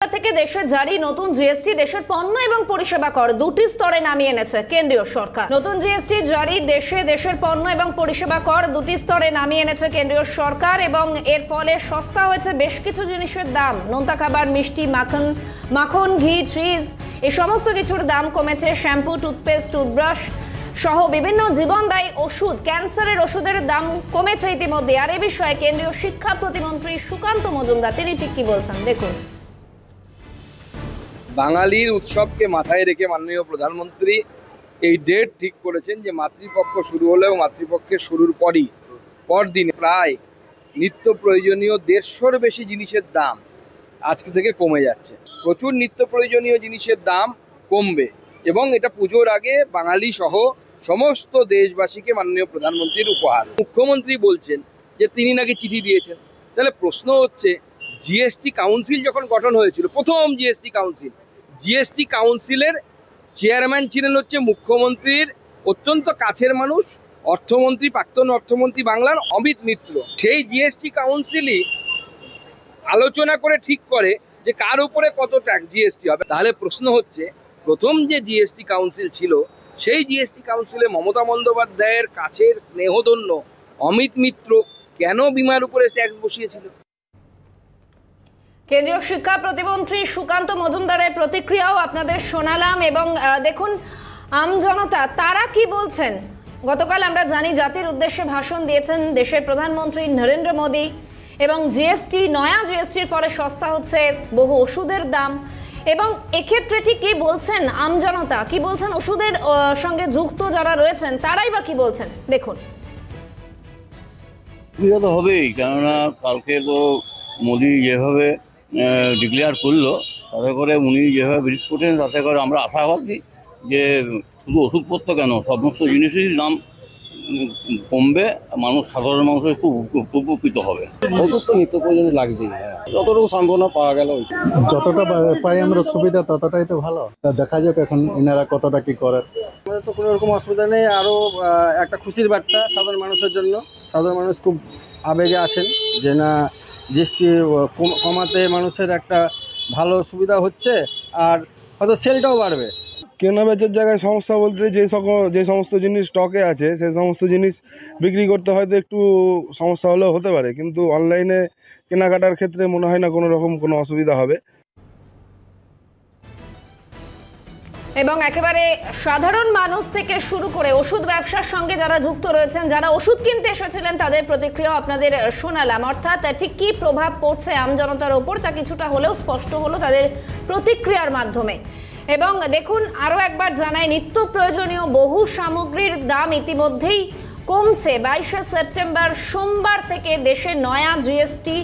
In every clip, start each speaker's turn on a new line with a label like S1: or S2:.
S1: থেকে দেশে জারি নতুন জিএসটি দেশের পণ্য এবং পরিষেবা কর দুটি স্তরে নামিয়ে এনেছে কেন্দ্রীয় সরকার। নতুন জিএসটি জারি দেশের পণ্য এবং পরিষেবা কর দুটি স্তরে নামিয়ে এনেছে কেন্দ্রীয় সরকার এবং এর ফলে সস্তা হয়েছে বেশ কিছু জিনিসের দাম। নোনতা খাবার, মিষ্টি, মাখন, ঘি, চিজ এই সমস্ত কিছুর দাম কমেছে। শ্যাম্পু, টুথপেস্ট, টুথব্রাশ সহ বিভিন্ন জীবনদায়ী ওষুধ, ক্যান্সারের ওষুধের দাম কমেছে ইতিমধ্যে। আর এই বিষয়ে কেন্দ্রীয় শিক্ষা প্রতিমন্ত্রী সুকান্ত মজুমদার তিনি ঠিক কি বলছেন দেখুন।
S2: বাঙালির উৎসবকে মাথায় রেখে মাননীয় প্রধানমন্ত্রী এই ডেট ঠিক করেছেন যে মাতৃপক্ষ শুরু হলেও মাতৃপক্ষের শুরুর পরদিন প্রায় নিত্য প্রয়োজনীয় 150-র বেশি জিনিসের দাম আজকে থেকে কমে যাচ্ছে। প্রচুর নিত্য প্রয়োজনীয় জিনিসের দাম কমবে এবং এটা পুজোর আগে বাঙালি সহ সমস্ত দেশবাসীকে মাননীয় প্রধানমন্ত্রীর উপহার। মুখ্যমন্ত্রী বলছেন যে তিনি নাকি চিঠি দিয়েছেন। তাহলে প্রশ্ন হচ্ছে, জিএসটি কাউন্সিল যখন গঠন হয়েছিল, প্রথম জিএসটি কাউন্সিলের চেয়ারম্যান ছিলেন হচ্ছে মুখ্যমন্ত্রীর অত্যন্ত কাছের মানুষ, অর্থমন্ত্রী, প্রাক্তন অর্থমন্ত্রী বাংলার অমিত মিত্র। সেই জিএসটি কাউন্সিলই আলোচনা করে ঠিক করে যে কার উপরে কত ট্যাক্স জিএসটি হবে। তাহলে প্রশ্ন হচ্ছে, প্রথম যে জিএসটি কাউন্সিল ছিল সেই জিএসটি কাউন্সিলে মমতা বন্দ্যোপাধ্যায়ের কাছের স্নেহধন্য অমিত মিত্র কেন বিমার উপরে ট্যাক্স বসিয়েছিল?
S1: কেন্দ্রীয় শিক্ষা প্রতিমন্ত্রী সুকান্ত মজুমদারের প্রতিক্রিয়াও আপনাদের শোনালাম এবং দেখুন আমজনতা তারা কি বলছেন। গতকাল আমরা জানি জাতির উদ্দেশ্যে ভাষণ দিয়েছেন দেশের প্রধানমন্ত্রী নরেন্দ্র মোদী এবং নয়া জিএসটির ফলে সস্তা হচ্ছে বহু ওষুধের দাম এবং এক্ষেত্রে ঠিক কি বলছেন আমজনতা, কি বলছেন ওষুধের সঙ্গে যুক্ত যারা রয়েছেন তারাই বা কি বলছেন দেখুন।
S3: সুবিধা তো হবেই, কেননা কালকে তো মোদী যেভাবে ডিক্লেয়ার করলো তাতে করে উনি যেভাবে ব্রিফ করছেন তাতে করে আমরা আশাবাদী যে শুধু ওষুধপত্র কেন সমস্ত জিনিসেরই দাম কমবে, সাধারণ মানুষের খুব উপকৃত হবে।
S4: ওষুধ তো নিত্য প্রয়োজনীয় লাগবেই, যতটুকু সান্ত্বনা পাওয়া গেল
S5: যতটা পাই আমরা সুবিধা ততটাই তো ভালো। দেখা যাক এখন এনারা কতটা কি করেন।
S4: আমাদের তো কোনো রকম অসুবিধা নেই, আরও একটা খুশির বার্তা সাধারণ মানুষের জন্য। সাধারণ মানুষ খুব আবেগে আছেন যে না জিএসটি কমাতে মানুষের একটা ভালো সুবিধা হচ্ছে আর হয়তো সেলটাও বাড়বে।
S6: কেনা বেচার জায়গায় সমস্যা বলতে যে সমস্ত জিনিস স্টকে আছে সেই সমস্ত জিনিস বিক্রি করতে হয়তো একটু সমস্যা হলেও হতে পারে, কিন্তু অনলাইনে কেনাকাটার ক্ষেত্রে মনে হয় না কোনো রকম কোনো অসুবিধা হবে।
S1: এবং একেবারে সাধারণ মানুষ থেকে শুরু করে ওষুধ ব্যবসার সঙ্গে যারা যুক্ত রয়েছেন, যারা ওষুধ কিনতে এসেছিলেন তাদের প্রতিক্রিয়া আপনাদের শোনালাম। অর্থাৎ ঠিক কী প্রভাব পড়ছে আমজনতার ওপর তা কিছুটা হলেও স্পষ্ট হলো তাদের প্রতিক্রিয়ার মাধ্যমে। এবং দেখুন আরও একবার জানাই, নিত্য প্রয়োজনীয় বহু সামগ্রীর দাম ইতিমধ্যেই কমছে। 22শে সেপ্টেম্বর সোমবার থেকে দেশে নয়া জিএসটি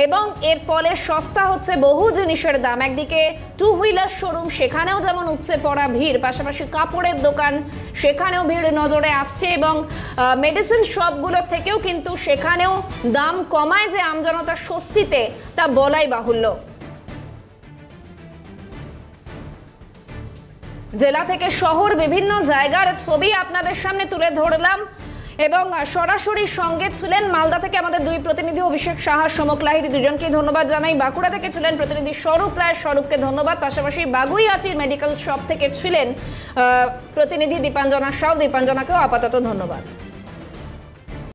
S1: এবং এর ফলে সস্তা হচ্ছে বহু জিনিসের দাম। একদিকে টু হুইলার শোরুম, সেখানেও যেমন উপচে পড়া ভিড়, পাশাপাশি কাপড়ের দোকান সেখানেও ভিড় নজরে আসছে এবং মেডিসিন শপগুলোর থেকেও কিন্তু সেখানেও দাম কমায় যে আমজনতার স্বস্তিতে তা বলাই বাহুল্য। জেলা থেকে শহর বিভিন্ন জায়গার ছবি আপনাদের সামনে তুলে ধরলাম এবং সরাসরি সঙ্গে ছিলেন মালদা থেকে আমাদের দুই প্রতিনিধি অভিষেক সাহা, সমক লাহিড়ী, দুজনকেই ধন্যবাদ জানাই। বাঁকুড়া থেকে ছিলেন প্রতিনিধি স্বরূপ রায়, স্বরূপকে ধন্যবাদ। পাশাপাশি বাগুইআটির মেডিকেল শপ থেকে ছিলেন প্রতিনিধি দীপাঞ্জনা সাউ, দীপাঞ্জনাকেও আপাতত ধন্যবাদ।